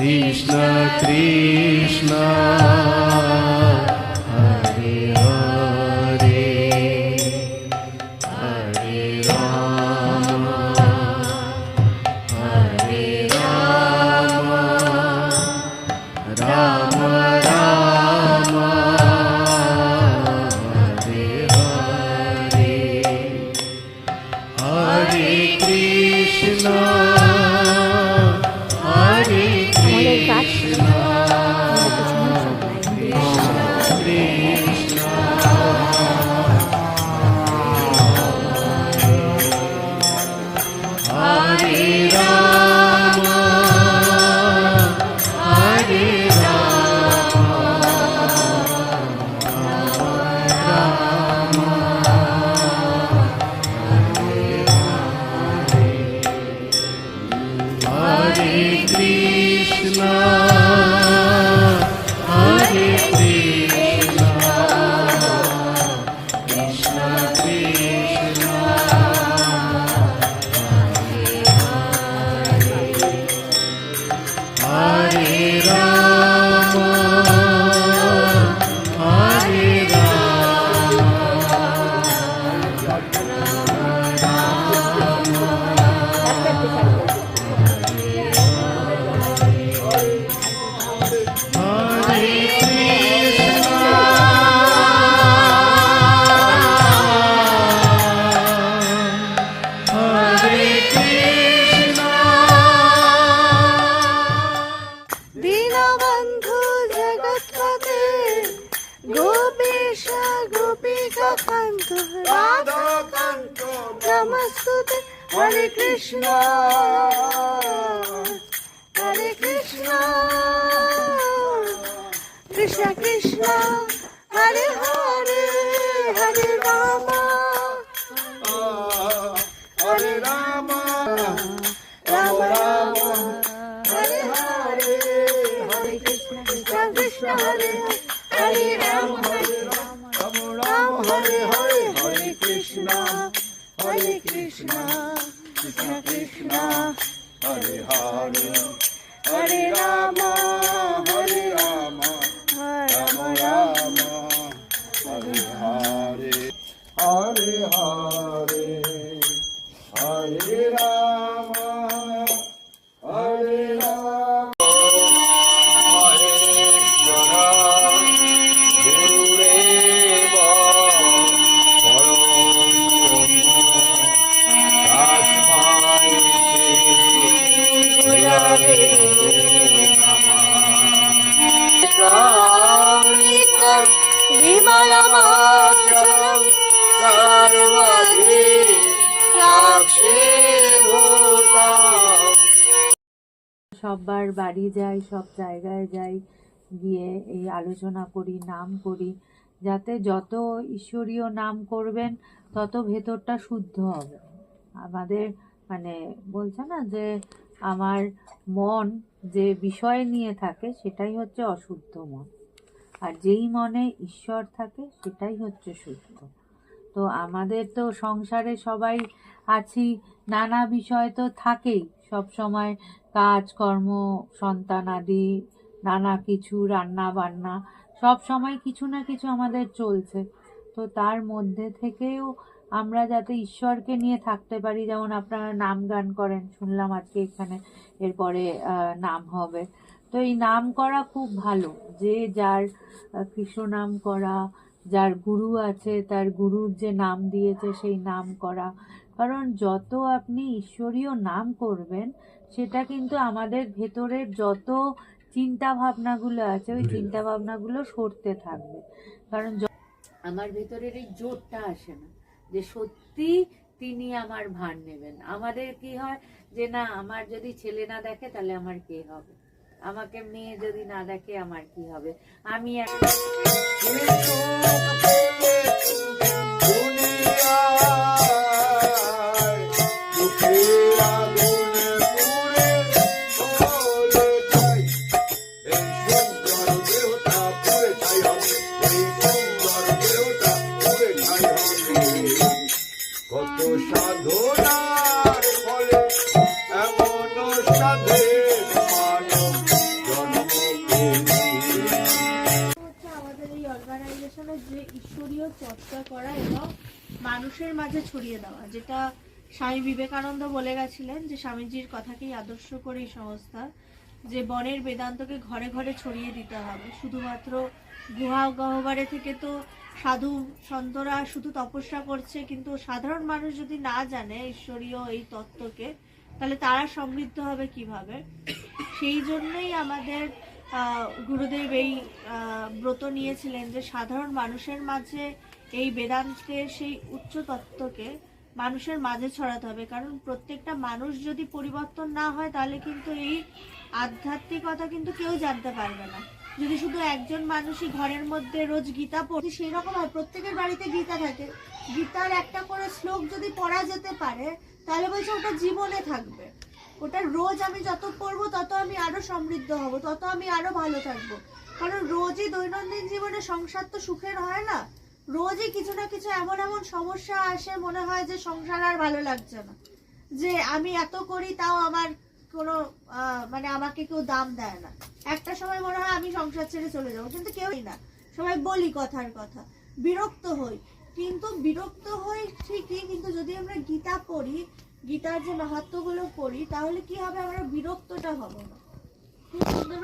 কৃষ্ণ কৃষ্ণ হরে হরে হরে রাম হরে রাম রাম রাম হরে হরে হরে কৃষ্ণ হরে কৃষ্ণ কৃষ্ণ হরে রাম হরে রাম রাম হরে কৃষ্ণ হরে কৃষ্ণ কৃষ্ণ কৃষ্ণ হরে রাম হরে রাম হরে কৃষ্ণ হরে কৃষ্ণ দীনবন্ধু জগৎপতে গোপীশ গোপিকা কান্ত রাধাকান্ত নমস্তুতে হরে কৃষ্ণ কৃষ্ণ কৃষ্ণ হরে হরে হরে রাম হরে রাম রাম রাম হরে হরে হরে কৃষ্ণ কৃষ্ণ কৃষ্ণ হরে হরে রাম রাম হরে হরে হরে কৃষ্ণ কৃষ্ণ কৃষ্ণ হরে হরে হরে রাম হরে রাম রাম রাম হরে হরে হরে হরে হরে রাম হরে রাম গুরুদেব বিমলমাচলম সর্বধি সাক্ষী ভূতম। সববার বাড়ি যাই, সব জায়গায় যাই, গিয়ে এই আলোচনা করি, নাম করি, যাতে যত ঈশ্বরীয় নাম করবেন তত ভেতরটা শুদ্ধ হবে। আমাদের মানে বলছে না যে আমার মন যে বিষয় নিয়ে থাকে সেটাই হচ্ছে অশুদ্ধ মন, আর যেই মনে ঈশ্বর থাকে সেটাই হচ্ছে শুদ্ধ। তো আমাদের তো সংসারে সবাই আছি, নানা বিষয় তো থাকেই, সব সময় কাজকর্ম, সন্তানাদি, নানা কিছু, রান্না বান্না, সব সময় কিছু না কিছু আমাদের চলছে। তো তার মধ্যে থেকেও আমরা যাতে ঈশ্বরকে নিয়ে থাকতে পারি, যেমন আপনারা নাম গান করেন, শুনলাম আজকে এখানে এরপরে নাম হবে। তো এই নাম করা খুব ভালো, যে যার কৃষ্ণ নাম করা, যার গুরু আছে তার গুরুর যে নাম দিয়েছে সেই নাম করা। কারণ যত আপনি ঈশ্বরীয় নাম করবেন সেটা কিন্তু আমাদের ভেতরের যত চিন্তা ভাবনাগুলো আছে ওই চিন্তা ভাবনাগুলো সরতে থাকবে। কারণ আমার ভেতরের এই জোরটা আসে না যে সত্যি তিনি আমার ভার নেবেন। আমাদের কি হয় যে না, আমার যদি ছেলে না দেখে তাহলে আমার কে হবে, আমাকে মেয়ে যদি না দেখে আমার কি হবে, আমি কত সাধনার ফলে এমন সাধে মানব প্রতিষ্ঠা করা এবং মানুষের মাঝে ছড়িয়ে দেওয়া, যেটা স্বামী বিবেকানন্দ বলে গেছিলেন যে স্বামীজির কথাকেই আদর্শ করে এই সংস্থা, যে বনের বেদান্তকে ঘরে ঘরে ছড়িয়ে দিতে হবে। শুধুমাত্র গুহা গহ্বরে থেকে তো সাধু সন্তরা শুধু তপস্যা করছে, কিন্তু সাধারণ মানুষ যদি না জানে ঈশ্বরীয় এই তত্ত্বকে, তাহলে তারা সমৃদ্ধ হবে কিভাবে? সেই জন্যই আমাদের গুরুদেব এই ব্রত নিয়েছিলেন যে সাধারণ মানুষের মাঝে এই বেদান্তের সেই উচ্চ তত্ত্বকে মানুষের মাঝে ছড়াতে হবে। কারণ প্রত্যেকটা মানুষ যদি পরিবর্তন না হয়, তাহলে কিন্তু এই আধ্যাত্মিকতা কিন্তু কেউ জানতে পারবে না। যদি শুধু একজন মানুষই ঘরের মধ্যে রোজ গীতা পড়ে, সেই রকম হয় প্রত্যেকের বাড়িতে গীতা থাকে, গীতার একটা করে শ্লোক যদি পড়া যেতে পারে, তাহলে বলছে ওটা জীবনে থাকবে। ওটা রোজ আমি যত পড়বো তত আমি আরো সমৃদ্ধ হব, তত আমি আরো ভালো থাকবো। কারণ রোজই দৈনন্দিন জীবনে সংসার তো সুখের হয় না, রোজই কিছু না কিছু এমন এমন সমস্যা আসে, মনে হয় যে সংসার আর ভালো লাগছে না, যে আমি এত করি তাও আমার কোনো মানে আমাকে কেউ দাম দেয় না। একটা সময় মনে হয় আমি সংসার ছেড়ে চলে যাবো, কিন্তু কেউই না। সবাই বলি কথার কথা, বিরক্ত হই, কিন্তু বিরক্ত হই ঠিকই, কিন্তু যদি আমরা গীতা পড়ি, গীতার যে মাহাত্ম্যগুলো পড়ি, তাহলে কি হবে, আমরা বিরক্তটা হব না। খুব সুন্দর